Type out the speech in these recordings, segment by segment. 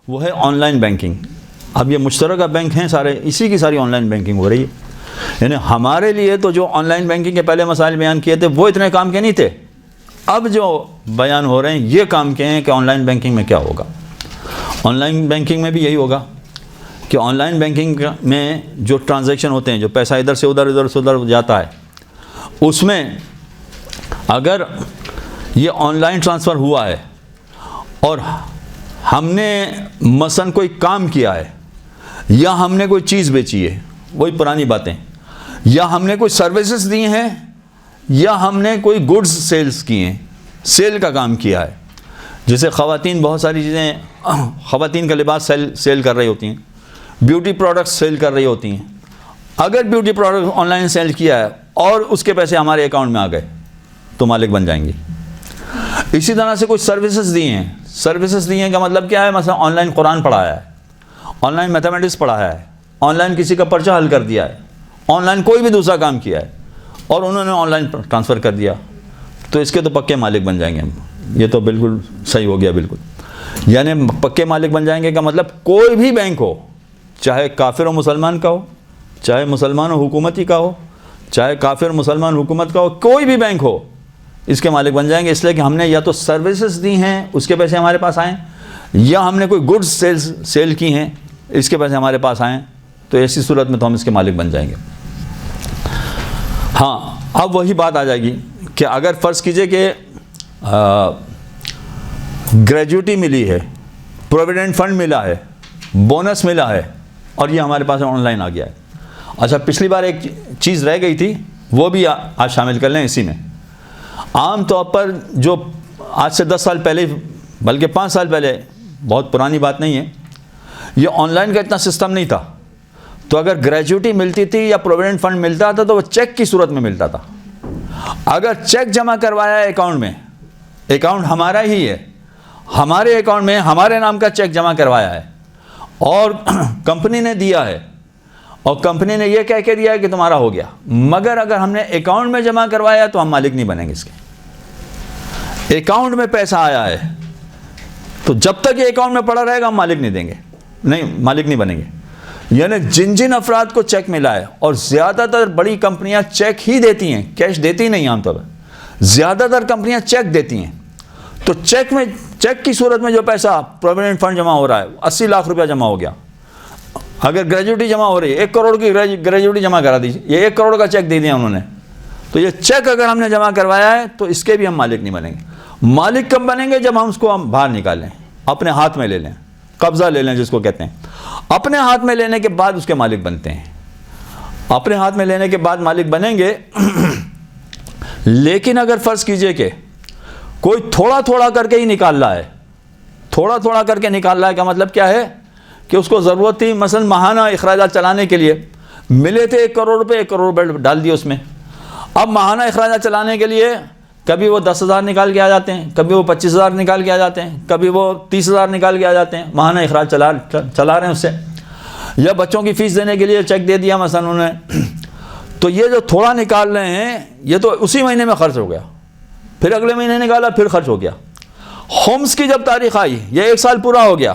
وہ ہے on line banking. اب یہ مشترکہ بینک ہیں سارے, اسی کی ساری آن لائن بینکنگ ہو رہی ہے. یعنی ہمارے لیے تو جو آن لائن بینکنگ کے پہلے مسائل بیان کیے تھے وہ اتنے کام کے نہیں تھے. اب جو بیان ہو رہے ہیں یہ کام کے ہیں کہ آن لائن بینکنگ میں کیا ہوگا. آن لائن بینکنگ میں بھی یہی ہوگا کہ آن لائن بینکنگ میں جو ٹرانزیکشن ہوتے ہیں, جو پیسہ ادھر سے ادھر ادھر سے ادھر جاتا ہے, اس میں اگر یہ آن لائن ٹرانسفر ہوا ہے اور ہم نے مثلا کوئی کام کیا ہے یا ہم نے کوئی چیز بیچی ہے, وہی پرانی باتیں, یا ہم نے کوئی سروسز دی ہیں یا ہم نے کوئی گڈز سیلز کی ہیں, سیل کا کام کیا ہے. جیسے خواتین بہت ساری چیزیں, خواتین کا لباس سیل کر رہی ہوتی ہیں, بیوٹی پروڈکٹس سیل کر رہی ہوتی ہیں. اگر beauty product online sale کیا ہے اور اس کے پیسے ہمارے اکاؤنٹ میں آ گئے تو مالک بن جائیں گے. اسی طرح سے کچھ سروسز دی ہیں. سروسز دی ہیں کا مطلب کیا ہے؟ مثلا آن لائن قرآن پڑھایا ہے, آن لائن میتھمیٹکس پڑھایا ہے, آن لائن کسی کا پرچہ حل کر دیا ہے, آن لائن کوئی بھی دوسرا کام کیا ہے اور انہوں نے آن لائن ٹرانسفر کر دیا, تو اس کے تو پکے مالک بن جائیں گے ہم. یہ تو بالکل صحیح ہو گیا بالکل. یعنی پکے مالک بن جائیں گے کا مطلب کوئی بھی بینک ہو, چاہے کافر و مسلمان کا ہو, چاہے مسلمان و حکومتی کا ہو, چاہے کافر مسلمان حکومت کا ہو, کوئی بھی بینک ہو, اس کے مالک بن جائیں گے. اس لیے کہ ہم نے یا تو سروسز دی ہیں اس کے پیسے ہمارے پاس آئیں, یا ہم نے کوئی گڈز سیل کی ہیں اس کے پیسے ہمارے پاس آئیں, تو ایسی صورت میں تو ہم اس کے مالک بن جائیں گے. ہاں, اب وہی بات آ جائے گی کہ اگر فرض کیجئے کہ گریجوٹی ملی ہے, پروویڈنٹ فنڈ ملا ہے, بونس ملا ہے اور یہ ہمارے پاس آن لائن آ گیا ہے. اچھا, پچھلی بار ایک چیز رہ گئی تھی, وہ بھی آج شامل کر لیں اسی میں. عام طور پر جو آج سے 10 سال پہلے, بلکہ 5 سال پہلے, بہت پرانی بات نہیں ہے, یہ آن لائن کا اتنا سسٹم نہیں تھا. تو اگر گریجوٹی ملتی تھی یا پروویڈنٹ فنڈ ملتا تھا تو وہ چیک کی صورت میں ملتا تھا. اگر چیک جمع کروایا ہے اکاؤنٹ میں, اکاؤنٹ ہمارا ہی ہے, ہمارے اکاؤنٹ میں ہمارے نام کا چیک جمع کروایا ہے اور کمپنی نے دیا ہے, اور کمپنی نے یہ کہہ کے دیا ہے کہ تمہارا ہو گیا, مگر اگر ہم نے اکاؤنٹ میں جمع کروایا تو ہم مالک نہیں بنیں گے اس کے. اکاؤنٹ میں پیسہ آیا ہے تو جب تک یہ اکاؤنٹ میں پڑا رہے گا ہم مالک نہیں دیں گے, نہیں مالک نہیں بنیں گے. یعنی جن افراد کو چیک ملا ہے, اور زیادہ تر بڑی کمپنیاں چیک ہی دیتی ہیں, کیش دیتی نہیں عام طور پر, زیادہ تر کمپنیاں چیک دیتی ہیں. تو چیک کی صورت میں جو پیسہ پروویڈنٹ فنڈ جمع ہو رہا ہے, 80 لاکھ روپیہ جمع ہو گیا. اگر گریجوٹی جمع ہو رہی ہے, 1 کروڑ کی گریجوٹی جمع کرا دیجیے, یہ 1 کروڑ کا چیک دے دیا انہوں نے, تو یہ چیک اگر ہم نے جمع کروایا ہے تو اس کے بھی ہم مالک نہیں بنیں گے. مالک کب بنیں گے؟ جب ہم اس کو باہر نکالیں, اپنے ہاتھ میں لے لیں, قبضہ لے لیں جس کو کہتے ہیں. اپنے ہاتھ میں لینے کے بعد اس کے مالک بنتے ہیں. اپنے ہاتھ میں لینے کے بعد مالک بنیں گے. لیکن اگر فرض کیجئے کہ کوئی تھوڑا تھوڑا کر کے ہی نکال رہا ہے, تھوڑا تھوڑا کر کے نکال رہا ہے کا مطلب کیا ہے کہ اس کو ضرورت تھی مثلا ماہانہ اخراجات چلانے کے لیے, ملے تھے 1 کروڑ روپے, 1 کروڑ روپے ڈال دیے اس میں. اب ماہانہ اخراجات چلانے کے لیے کبھی وہ 10,000 نکال کے آ جاتے ہیں, کبھی وہ 25,000 نکال کے آ جاتے ہیں, کبھی وہ 30,000 نکال کے آ جاتے ہیں, ماہانہ اخراج چلا رہے ہیں اس سے. یا بچوں کی فیس دینے کے لیے چیک دے دیا مثلا انہوں نے, تو یہ جو تھوڑا نکال رہے ہیں یہ تو اسی مہینے میں خرچ ہو گیا, پھر اگلے مہینے نکالا پھر خرچ ہو گیا. خمس کی جب تاریخ آئی, یہ 1 سال پورا ہو گیا,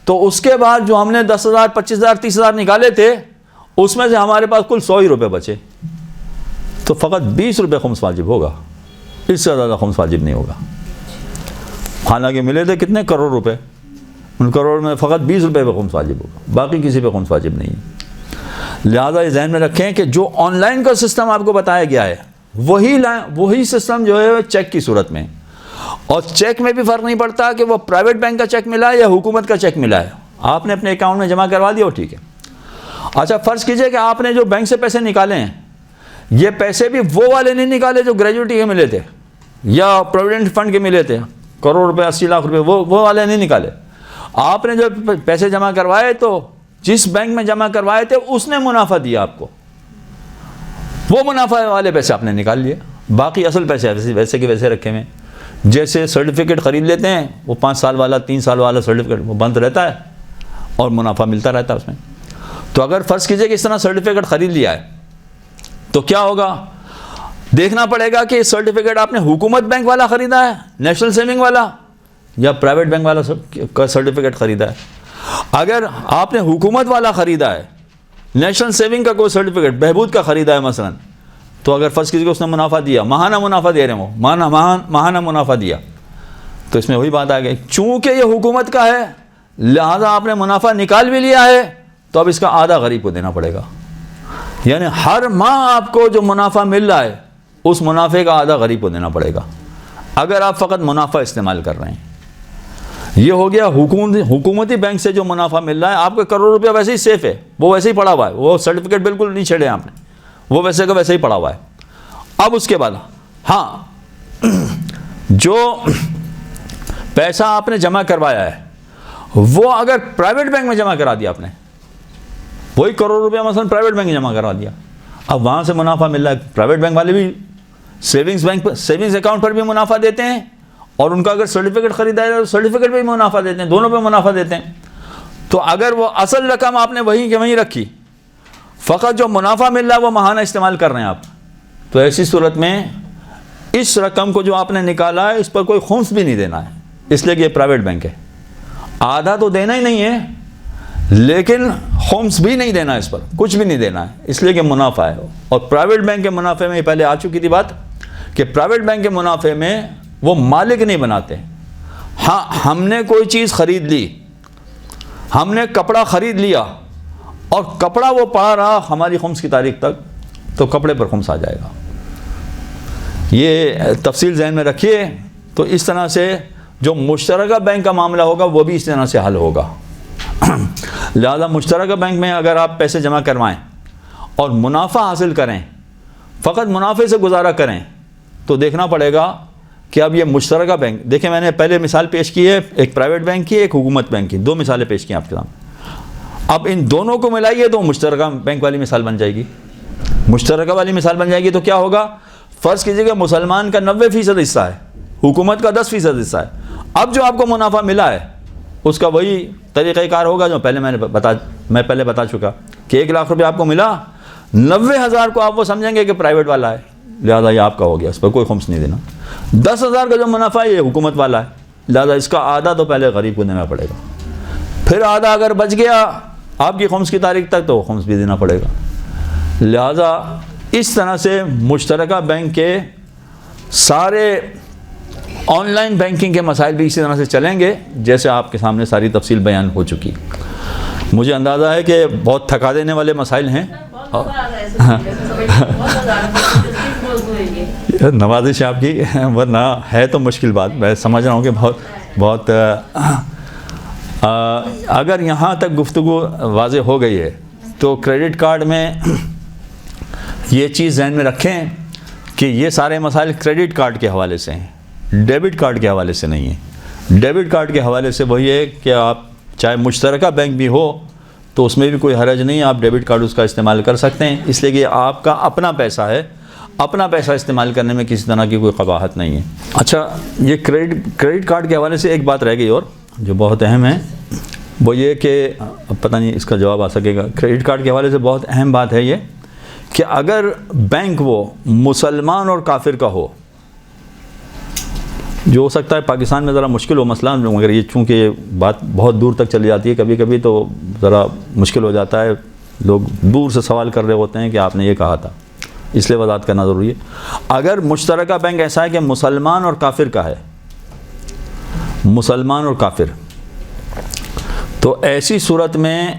تو اس کے بعد جو ہم نے 10,000 25,000 30,000 نکالے تھے اس میں سے ہمارے پاس کل 100 ہی روپے بچے, تو فقط 20 روپے خمس واجب ہوگا, اس سے زیادہ خمس واجب نہیں ہوگا. حالانکہ ملے تھے کتنے کروڑ روپے, ان کروڑ میں فقط 20 روپے پہ خمس واجب ہوگا, باقی کسی پہ خمس واجب نہیں ہے. لہذا یہ ذہن میں رکھیں کہ جو آن لائن کا سسٹم آپ کو بتایا گیا ہے وہی سسٹم جو ہے چیک کی صورت میں, اور چیک میں بھی فرق نہیں پڑتا کہ وہ پرائیویٹ بینک کا چیک ملا ہے یا حکومت کا چیک ملا ہے, آپ نے اپنے اکاؤنٹ میں جمع کروا دیا, ٹھیک ہے. اچھا, فرض کیجئے کہ آپ نے جو بینک سے پیسے نکالے ہیں, یہ پیسے بھی وہ والے نہیں نکالے جو گریجوٹی کے ملے تھے یا پروویڈنٹ فنڈ کے ملے تھے, کروڑ روپے 80 لاکھ روپے, وہ والے نہیں نکالے. آپ نے جو پیسے جمع کروائے تو جس بینک میں جمع کروائے تھے اس نے منافع دیا آپ کو, وہ منافع والے پیسے آپ نے نکال لیے, باقی اصل پیسے ویسے کے ویسے رکھے ہوئے. جیسے سرٹیفکیٹ خرید لیتے ہیں, وہ 5 سال والا 3 سال والا سرٹیفکیٹ وہ بند رہتا ہے اور منافع ملتا رہتا ہے اس میں. تو اگر فرض کیجئے کہ اس طرح سرٹیفکیٹ خرید لیا ہے تو کیا ہوگا, دیکھنا پڑے گا کہ سرٹیفکیٹ آپ نے حکومت بینک والا خریدا ہے, نیشنل سیونگ والا, یا پرائیویٹ بینک والا کا سرٹیفکیٹ خریدا ہے. اگر آپ نے حکومت والا خریدا ہے, نیشنل سیونگ کا کوئی سرٹیفکیٹ بہبود کا خریدا ہے مثلا, تو اگر فرض کسی کو اس نے منافع دیا, ماہانہ منافع دے رہے ہیں, وہ ماہانہ منافع دیا, تو اس میں وہی بات آ گئی, چونکہ یہ حکومت کا ہے لہذا آپ نے منافع نکال بھی لیا ہے تو اب اس کا آدھا غریب کو دینا پڑے گا. یعنی ہر ماہ آپ کو جو منافع مل رہا ہے اس منافع کا آدھا غریب کو دینا پڑے گا اگر آپ فقط منافع استعمال کر رہے ہیں. یہ ہو گیا حکومتی بینک سے جو منافع مل رہا ہے. آپ کا کروڑ روپیہ ویسے ہی سیف ہے, وہ ویسے ہی پڑا ہوا ہے, وہ سرٹیفکیٹ بالکل نہیں چھیڑے آپ نے, وہ ویسے کا ویسے ہی پڑا ہوا ہے. اب اس کے بعد ہاں جو پیسہ آپ نے جمع کروایا ہے وہ اگر پرائیویٹ بینک میں جمع کرا دیا آپ نے, وہی کروڑ روپیہ مثلا پرائیویٹ بینک میں جمع کرا دیا, اب وہاں سے منافع مل رہا ہے. پرائیویٹ بینک والے بھی سیونگز اکاؤنٹ پر بھی منافع دیتے ہیں, اور ان کا اگر سرٹیفکیٹ خریدا ہے تو سرٹیفکیٹ پہ بھی منافع دیتے ہیں, دونوں پہ منافع دیتے ہیں. تو اگر وہ اصل رقم آپ نے وہیں کے وہیں رکھی, فقط جو منافع مل رہا ہے وہ ماہانہ استعمال کر رہے ہیں آپ, تو ایسی صورت میں اس رقم کو جو آپ نے نکالا ہے اس پر کوئی خمس بھی نہیں دینا ہے, اس لیے کہ یہ پرائیویٹ بینک ہے. آدھا تو دینا ہی نہیں ہے لیکن خمس بھی نہیں دینا ہے, اس پر کچھ بھی نہیں دینا ہے, اس لیے کہ منافع ہے. اور پرائیویٹ بینک کے منافع میں پہلے آ چکی تھی بات کہ پرائیویٹ بینک کے منافع میں وہ مالک نہیں بناتے. ہاں ہم نے کوئی چیز خرید لی, ہم نے کپڑا خرید لیا اور کپڑا وہ پڑا رہا ہماری خمس کی تاریخ تک, تو کپڑے پر خمس آ جائے گا. یہ تفصیل ذہن میں رکھیے. تو اس طرح سے جو مشترکہ بینک کا معاملہ ہوگا وہ بھی اس طرح سے حل ہوگا. لہذا مشترکہ بینک میں اگر آپ پیسے جمع کروائیں اور منافع حاصل کریں, فقط منافع سے گزارا کریں, تو دیکھنا پڑے گا کہ اب یہ مشترکہ بینک, دیکھیں میں نے پہلے مثال پیش کی ہے, ایک پرائیویٹ بینک کی, ایک حکومت بینک کی, دو مثالیں پیش کی آپ کے سامنے. اب ان دونوں کو ملائیے تو مشترکہ بینک والی مثال بن جائے گی. مشترکہ والی مثال بن جائے گی تو کیا ہوگا, فرض کیجیے کہ مسلمان کا 90% حصہ ہے, حکومت کا 10% حصہ ہے. اب جو آپ کو منافع ملا ہے اس کا وہی طریقہ کار ہوگا جو میں پہلے بتا چکا کہ 1 لاکھ روپے آپ کو ملا, 90,000 کو آپ وہ سمجھیں گے کہ پرائیویٹ والا ہے, لہذا یہ آپ کا ہو گیا, اس پر کوئی خمس نہیں دینا. 10,000 کا جو منافع ہے یہ حکومت والا ہے, لہذا اس کا آدھا تو پہلے غریب کو دینا پڑے گا, پھر آدھا اگر بچ گیا آپ کی خمس کی تاریخ تک تو خمس بھی دینا پڑے گا. لہذا اس طرح سے مشترکہ بینک کے سارے آن لائن بینکنگ کے مسائل بھی اسی طرح سے چلیں گے جیسے آپ کے سامنے ساری تفصیل بیان ہو چکی. مجھے اندازہ ہے کہ بہت تھکا دینے والے مسائل ہیں. نوازش آپ کی, ورنہ ہے تو مشکل بات, میں سمجھ رہا ہوں کہ بہت اگر یہاں تک گفتگو واضح ہو گئی ہے تو کریڈٹ کارڈ میں یہ چیز ذہن میں رکھیں کہ یہ سارے مسائل کریڈٹ کارڈ کے حوالے سے ہیں, ڈیبٹ کارڈ کے حوالے سے نہیں ہیں. ڈیبٹ کارڈ کے حوالے سے وہی ہے کہ آپ چاہے مشترکہ بینک بھی ہو تو اس میں بھی کوئی حرج نہیں, آپ ڈیبٹ کارڈ اس کا استعمال کر سکتے ہیں, اس لیے کہ آپ کا اپنا پیسہ ہے, اپنا پیسہ استعمال کرنے میں کسی طرح کی کوئی قباحت نہیں ہے. اچھا, یہ کریڈٹ کارڈ کے حوالے سے ایک بات رہ گئی اور جو بہت اہم ہے, وہ یہ کہ اب پتہ نہیں اس کا جواب آ سکے گا. کریڈٹ کارڈ کے حوالے سے بہت اہم بات ہے یہ کہ اگر بینک وہ مسلمان اور کافر کا ہو, جو ہو سکتا ہے پاکستان میں ذرا مشکل ہو مسئلہ, مگر یہ چونکہ یہ بات بہت دور تک چلی جاتی ہے, کبھی کبھی تو ذرا مشکل ہو جاتا ہے, لوگ دور سے سوال کر رہے ہوتے ہیں کہ آپ نے یہ کہا تھا, اس لیے وضاحت کرنا ضروری ہے. اگر مشترکہ بینک ایسا ہے کہ مسلمان اور کافر کا ہے, مسلمان اور کافر, تو ایسی صورت میں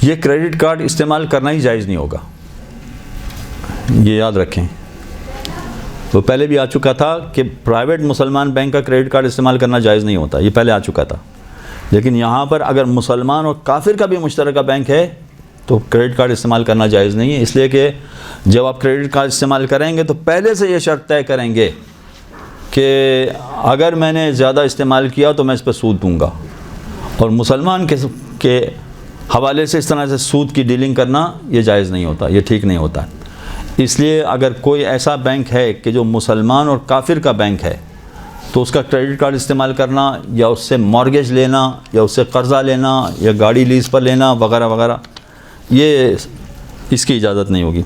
یہ کریڈٹ کارڈ استعمال کرنا ہی جائز نہیں ہوگا, یہ یاد رکھیں. وہ پہلے بھی آ چکا تھا کہ پرائیویٹ مسلمان بینک کا کریڈٹ کارڈ استعمال کرنا جائز نہیں ہوتا, یہ پہلے آ چکا تھا. لیکن یہاں پر اگر مسلمان اور کافر کا بھی مشترکہ بینک ہے تو کریڈٹ کارڈ استعمال کرنا جائز نہیں ہے, اس لیے کہ جب آپ کریڈٹ کارڈ استعمال کریں گے تو پہلے سے یہ شرط طے کریں گے کہ اگر میں نے زیادہ استعمال کیا تو میں اس پہ سود دوں گا, اور مسلمان کے حوالے سے اس طرح سے سود کی ڈیلنگ کرنا یہ جائز نہیں ہوتا, یہ ٹھیک نہیں ہوتا. اس لیے اگر کوئی ایسا بینک ہے کہ جو مسلمان اور کافر کا بینک ہے تو اس کا کریڈٹ کارڈ استعمال کرنا یا اس سے مارگیج لینا یا اس سے قرضہ لینا یا گاڑی لیز پر لینا وغیرہ وغیرہ, یہ اس کی اجازت نہیں ہوگی.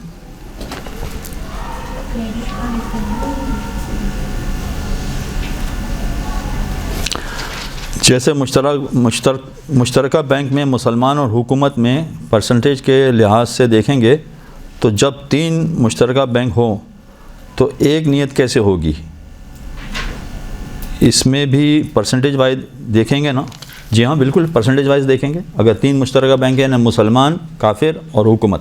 جیسے مشترکہ بینک میں مسلمان اور حکومت میں پرسنٹیج کے لحاظ سے دیکھیں گے تو جب 3 مشترکہ بینک ہوں تو ایک نیت کیسے ہوگی؟ اس میں بھی پرسنٹیج وائز دیکھیں گے نا؟ جی ہاں بالکل پرسنٹیج وائز دیکھیں گے. اگر 3 مشترکہ بینک ہیں نا، مسلمان، کافر اور حکومت،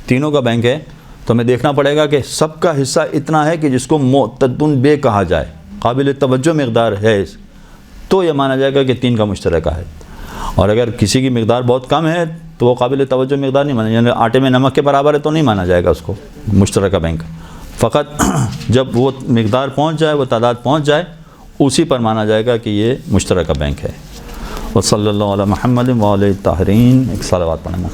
تینوں کا بینک ہے، تو ہمیں دیکھنا پڑے گا کہ سب کا حصہ اتنا ہے کہ جس کو معتدن بے کہا جائے، قابل توجہ مقدار ہے، تو یہ مانا جائے گا کہ 3 کا مشترکہ ہے. اور اگر کسی کی مقدار بہت کم ہے تو وہ قابل توجہ مقدار نہیں مانا، یعنی آٹے میں نمک کے برابر ہے تو نہیں مانا جائے گا اس کو مشترکہ بینک. فقط جب وہ مقدار پہنچ جائے، وہ تعداد پہنچ جائے، اسی پر مانا جائے گا کہ یہ مشترکہ بینک ہے. وصلی اللہ علی محمد وعلی الطاہرین. ایک صلوات پڑھنا.